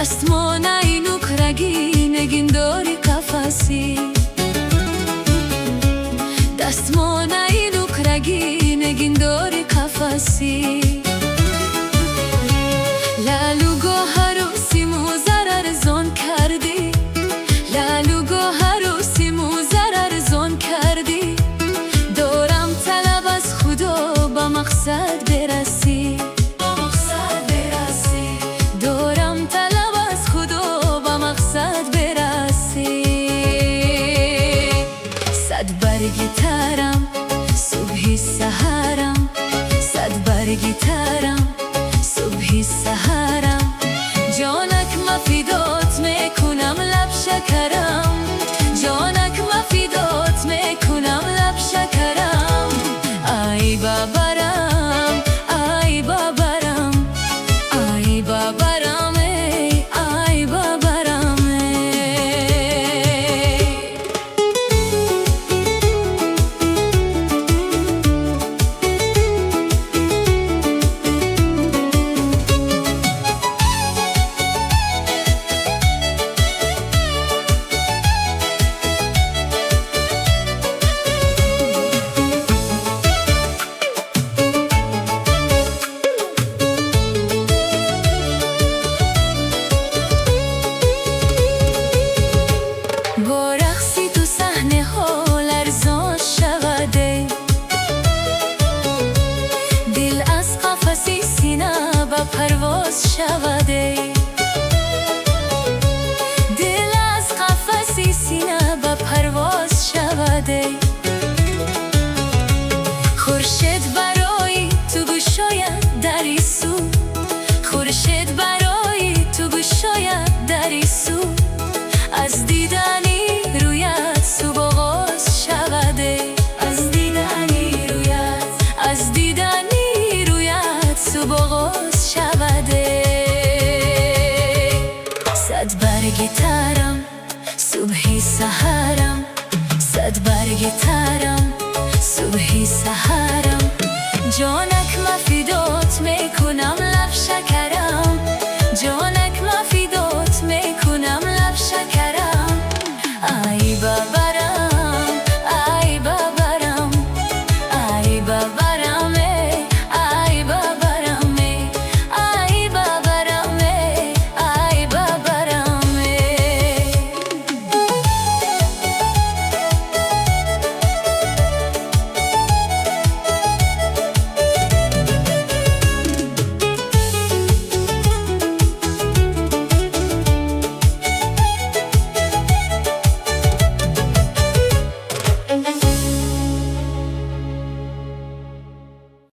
دستمانای نوکرگی نگین داری قفسی دستمانای نوکرگی نگین داری قفسی لالو گوهر و سیمو ضرر زون کردی لالو گوهر و سیمو ضرر زون کردی دورم طلب از خدا با مقصد برسی دورم طلب از خدا با مقصد برسی صد برگی ترم صبحی سحرم صد برگی ترم صبحی سحرم جانک مفیدات میکنم لب شکرم جانک مفیدات میکنم لب شکرم ای بابرم ای بابرم ای بابرم ای بابرم با رقصی تو صحنه ها لرزان شوده دل از قفسی سینه به پرواز شوده دل از قفسی سینه به پرواز شوده خورشید برای تو گشاید دری سو خورشید برای تو گشاید دری سو از دیدنی رویت صبح آغاز شوده از دیدنی رویت از دیدنی رویت صبح آغاز شوده صد برگی ترم صبحی سحرم صد برگی ترم صبحی سحرم جانک مفیدات میکنم